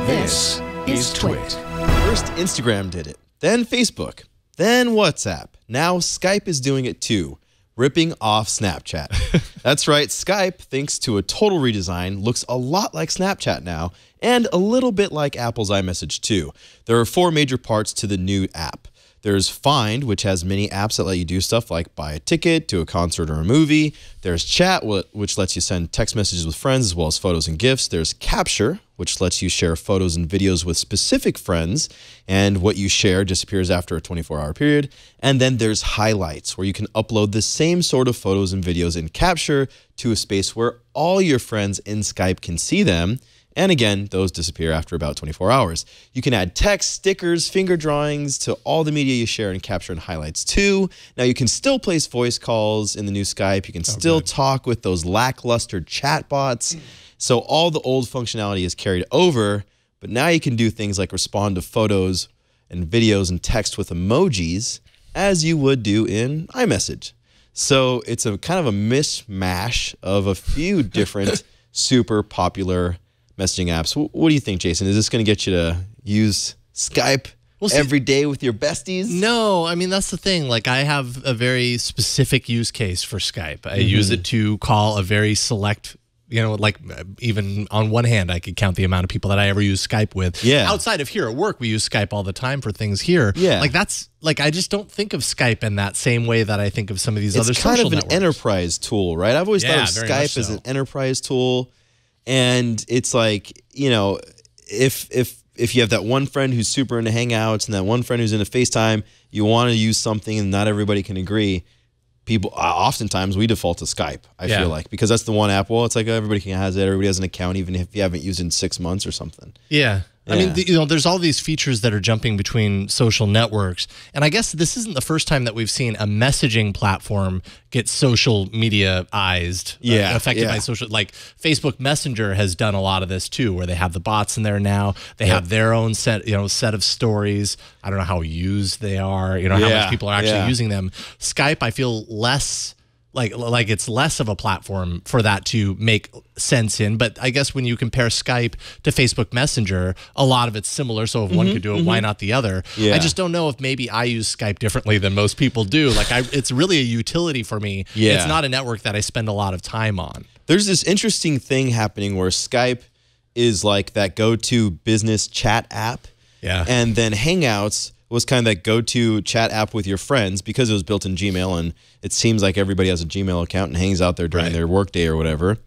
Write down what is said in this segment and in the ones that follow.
This is TWiT. First, Instagram did it, then Facebook, then WhatsApp. Now Skype is doing it too, ripping off Snapchat. That's right, Skype, thanks to a total redesign, looks a lot like Snapchat now, and a little bit like Apple's iMessage too. There are 4 major parts to the new app. There's Find, which has many apps that let you do stuff like buy a ticket to a concert or a movie. There's Chat, which lets you send text messages with friends as well as photos and GIFs. There's Capture, which lets you share photos and videos with specific friends, and what you share disappears after a 24-hour period. And then there's Highlights, where you can upload the same sort of photos and videos in Capture to a space where all your friends in Skype can see them. And again, those disappear after about 24 hours. You can add text, stickers, finger drawings to all the media you share in Capture and Highlights too. Now you can still place voice calls in the new Skype. You can still talk with those lackluster chatbots. So all the old functionality is carried over, but now you can do things like respond to photos and videos and text with emojis as you would do in iMessage. So it's a kind of a mishmash of a few different super popular messaging apps. What do you think, Jason? Is this going to get you to use Skype every day with your besties? No, I mean, that's the thing. Like, I have a very specific use case for Skype. I use it to call a very select, you know, like even on one hand, I could count the amount of people that I ever use Skype with. Yeah. Outside of here at work, we use Skype all the time for things here. Yeah. Like, that's, like, I just don't think of Skype in that same way that I think of some of these other social networks. It's kind of an enterprise tool, right? I've always thought of Skype as an enterprise tool. And it's like, you know, if you have that one friend who's super into Hangouts and that one friend who's into FaceTime, you want to use something and not everybody can agree. People, oftentimes we default to Skype, I feel like, because that's the one app. Well, it's like everybody has it. Everybody has an account, even if you haven't used it in 6 months or something. Yeah. I mean, you know, there's all these features that are jumping between social networks. And I guess this isn't the first time that we've seen a messaging platform get social media-ized, affected by social. Like Facebook Messenger has done a lot of this too, where they have the bots in there now. They have their own set of stories. I don't know how used they are, you know, how much people are actually using them. Skype, I feel less like it's less of a platform for that to make sense in. But I guess when you compare Skype to Facebook Messenger, a lot of it's similar. So if one could do it, why not the other? I just don't know if maybe I use Skype differently than most people do. Like, it's really a utility for me. It's not a network that I spend a lot of time on. There's this interesting thing happening where Skype is like that go-to business chat app. And then Hangouts was kind of that go-to chat app with your friends because it was built in Gmail, and it seems like everybody has a Gmail account and hangs out there during their workday or whatever.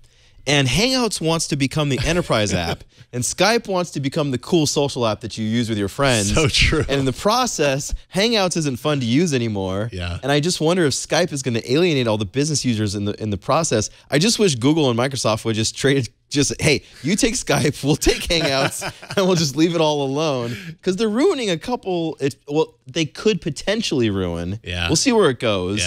And Hangouts wants to become the enterprise app, and Skype wants to become the cool social app that you use with your friends. So true. And in the process, Hangouts isn't fun to use anymore. And I just wonder if Skype is going to alienate all the business users in the process. I just wish Google and Microsoft would just trade hey, you take Skype, we'll take Hangouts, and we'll just leave it all alone. Because they're ruining a couple, well, they could potentially ruin. We'll see where it goes.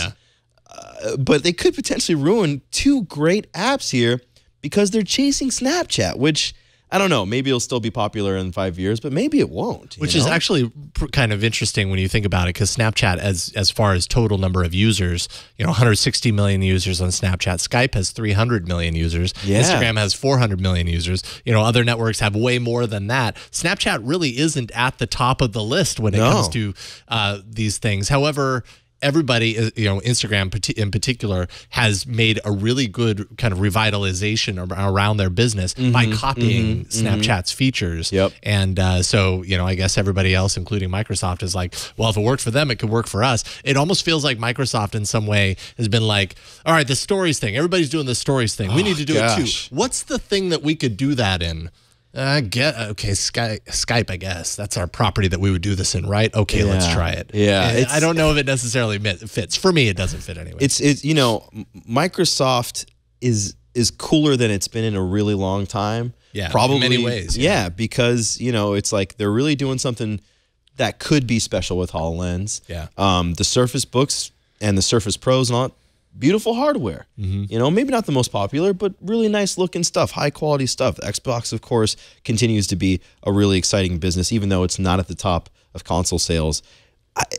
But they could potentially ruin 2 great apps here because they're chasing Snapchat, which, I don't know, maybe it'll still be popular in 5 years, but maybe it won't. Which is actually kind of interesting when you think about it, because Snapchat, as far as total number of users, you know, 160 million users on Snapchat. Skype has 300 million users. Instagram has 400 million users. You know, other networks have way more than that. Snapchat really isn't at the top of the list when it comes to these things. However, everybody, you know, Instagram in particular, has made a really good kind of revitalization around their business by copying Snapchat's features. And so, you know, I guess everybody else, including Microsoft, is like, well, if it worked for them, it could work for us. It almost feels like Microsoft in some way has been like, all right, the stories thing, everybody's doing the stories thing. We need to do it too. What's the thing that we could do that in? Okay, Skype, I guess. That's our property that we would do this in, right? Okay, let's try it. I don't know if it necessarily fits. For me, it doesn't fit anyway. It's you know, Microsoft is cooler than it's been in a really long time. Probably in many ways. Because, you know, it's like they're really doing something that could be special with HoloLens. The Surface Books and the Surface Pros and all, beautiful hardware. You know, maybe not the most popular, but really nice looking stuff, high quality stuff. Xbox, of course, continues to be a really exciting business, even though it's not at the top of console sales.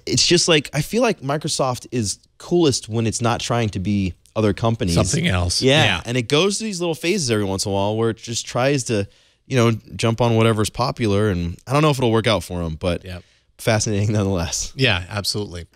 It's just like, I feel like Microsoft is coolest when it's not trying to be other companies. Something else. And it goes through these little phases every once in a while where it just tries to jump on whatever's popular. And I don't know if it'll work out for him, but Yep. fascinating nonetheless. Yeah, absolutely.